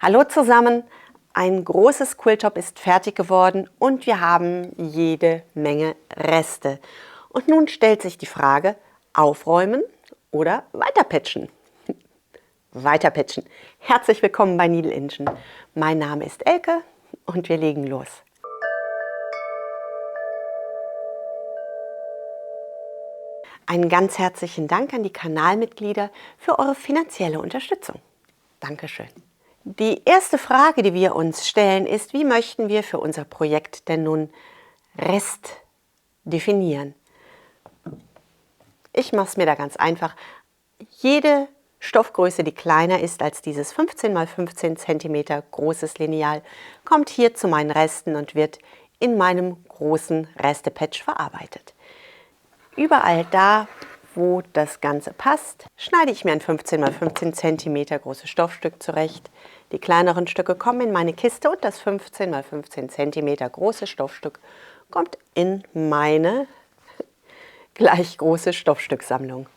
Hallo zusammen, ein großes Quilltop ist fertig geworden und wir haben jede Menge Reste. Und nun stellt sich die Frage, aufräumen oder weiterpatchen? Weiterpatchen. Herzlich willkommen bei Needle Engine. Mein Name ist Elke und wir legen los. Einen ganz herzlichen Dank an die Kanalmitglieder für eure finanzielle Unterstützung. Dankeschön. Die erste Frage, die wir uns stellen, ist, wie möchten wir für unser Projekt denn nun Rest definieren? Ich mache es mir da ganz einfach. Jede Stoffgröße, die kleiner ist als dieses 15 x 15 cm großes Lineal, kommt hier zu meinen Resten und wird in meinem großen Restepatch verarbeitet. Überall da, wo das Ganze passt, schneide ich mir ein 15 x 15 cm großes Stoffstück zurecht. Die kleineren Stücke kommen in meine Kiste und das 15 x 15 cm große Stoffstück kommt in meine gleich große Stoffstücksammlung.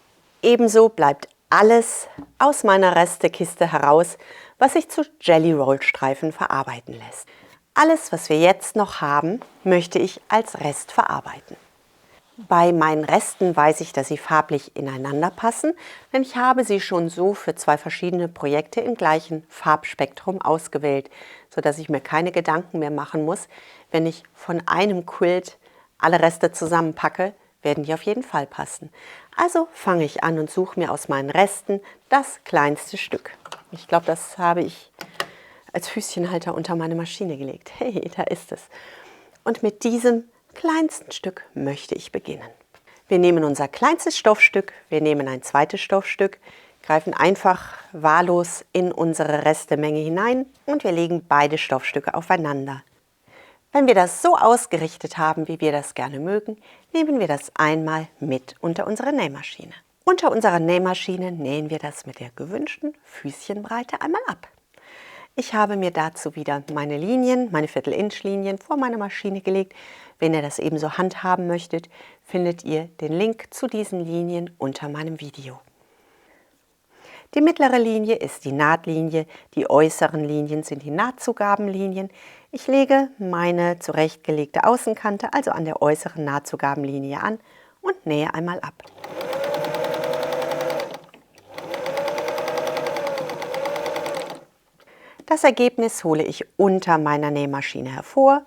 Ebenso bleibt alles aus meiner Restekiste heraus, was sich zu Jelly Roll Streifen verarbeiten lässt. Alles, was wir jetzt noch haben, möchte ich als Rest verarbeiten. Bei meinen Resten weiß ich, dass sie farblich ineinander passen, denn ich habe sie schon so für zwei verschiedene Projekte im gleichen Farbspektrum ausgewählt, sodass ich mir keine Gedanken mehr machen muss. Wenn ich von einem Quilt alle Reste zusammenpacke, werden die auf jeden Fall passen. Also fange ich an und suche mir aus meinen Resten das kleinste Stück. Ich glaube, das habe ich als Füßchenhalter unter meine Maschine gelegt. Hey, da ist es. Und mit diesem kleinsten Stück möchte ich beginnen. Wir nehmen unser kleinstes Stoffstück, wir nehmen ein zweites Stoffstück, greifen einfach wahllos in unsere Restemenge hinein und wir legen beide Stoffstücke aufeinander. Wenn wir das so ausgerichtet haben, wie wir das gerne mögen, nehmen wir das einmal mit unter unsere Nähmaschine. Unter unserer Nähmaschine nähen wir das mit der gewünschten Füßchenbreite einmal ab. Ich habe mir dazu wieder meine Linien, meine Viertel-Inch-Linien vor meine Maschine gelegt. Wenn ihr das ebenso handhaben möchtet, findet ihr den Link zu diesen Linien unter meinem Video. Die mittlere Linie ist die Nahtlinie, die äußeren Linien sind die Nahtzugabenlinien. Ich lege meine zurechtgelegte Außenkante also an der äußeren Nahtzugabenlinie an und nähe einmal ab. Das Ergebnis hole ich unter meiner Nähmaschine hervor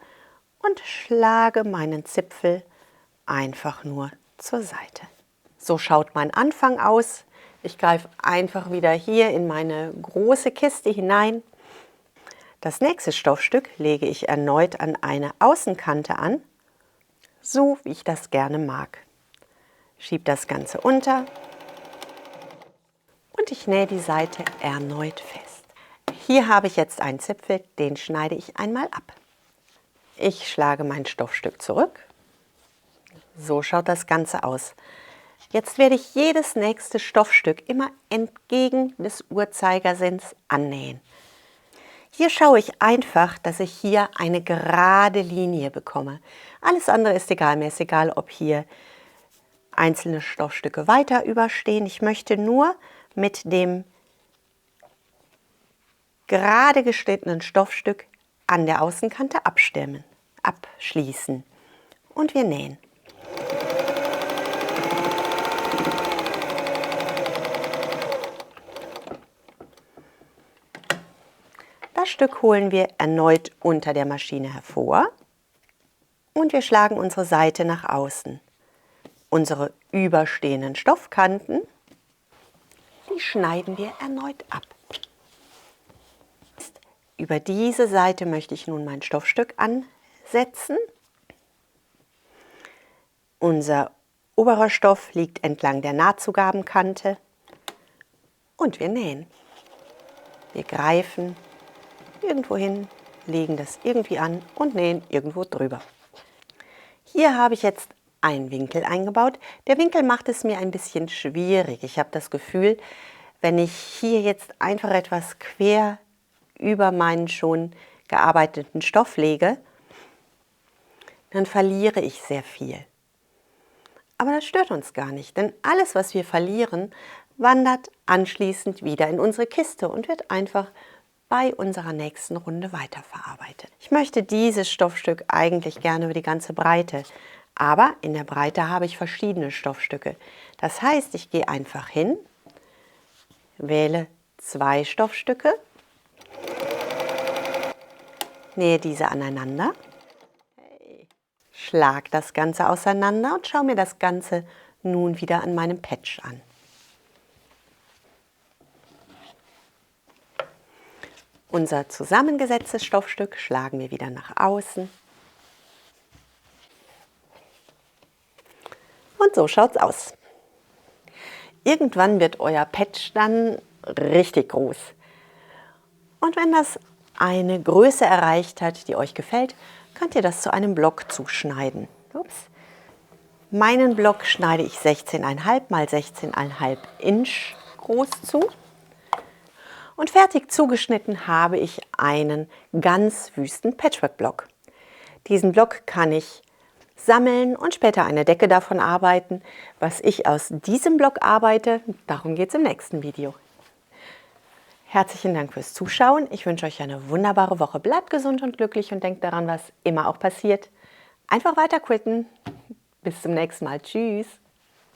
und schlage meinen Zipfel einfach nur zur Seite. So schaut mein Anfang aus. Ich greife einfach wieder hier in meine große Kiste hinein. Das nächste Stoffstück lege ich erneut an eine Außenkante an, so wie ich das gerne mag. Schiebe das Ganze unter und ich nähe die Seite erneut fest. Hier habe ich jetzt einen Zipfel, den schneide ich einmal ab. Ich schlage mein Stoffstück zurück. So schaut das Ganze aus. Jetzt werde ich jedes nächste Stoffstück immer entgegen des Uhrzeigersinns annähen. Hier schaue ich einfach, dass ich hier eine gerade Linie bekomme. Alles andere ist egal. Mir ist egal, ob hier einzelne Stoffstücke weiter überstehen. Ich möchte nur mit dem gerade geschnittenen Stoffstück an der Außenkante abschließen. Und wir nähen. Das Stück holen wir erneut unter der Maschine hervor und wir schlagen unsere Seite nach außen. Unsere überstehenden Stoffkanten, die schneiden wir erneut ab. Über diese Seite möchte ich nun mein Stoffstück ansetzen. Unser oberer Stoff liegt entlang der Nahtzugabenkante und wir nähen. Wir greifen irgendwo hin, legen das irgendwie an und nähen irgendwo drüber. Hier habe ich jetzt einen Winkel eingebaut. Der Winkel macht es mir ein bisschen schwierig. Ich habe das Gefühl, wenn ich hier jetzt einfach etwas quer über meinen schon gearbeiteten Stoff lege, dann verliere ich sehr viel. Aber das stört uns gar nicht, denn alles, was wir verlieren, wandert anschließend wieder in unsere Kiste und wird einfach bei unserer nächsten Runde weiterverarbeitet. Ich möchte dieses Stoffstück eigentlich gerne über die ganze Breite, aber in der Breite habe ich verschiedene Stoffstücke. Das heißt, ich gehe einfach hin, wähle 2 Stoffstücke, nähe diese aneinander, schlag das Ganze auseinander und schaue mir das Ganze nun wieder an meinem Patch an. Unser zusammengesetztes Stoffstück schlagen wir wieder nach außen. Und so schaut's aus. Irgendwann wird euer Patch dann richtig groß. Und wenn das eine Größe erreicht hat, die euch gefällt, könnt ihr das zu einem Block zuschneiden. Ups. Meinen Block schneide ich 16,5 mal 16,5 Inch groß zu. Und fertig zugeschnitten habe ich einen ganz wüsten Patchwork-Block. Diesen Block kann ich sammeln und später eine Decke davon arbeiten. Was ich aus diesem Block arbeite, darum geht es im nächsten Video. Herzlichen Dank fürs Zuschauen. Ich wünsche euch eine wunderbare Woche. Bleibt gesund und glücklich und denkt daran, was immer auch passiert. Einfach weiter quitten. Bis zum nächsten Mal. Tschüss.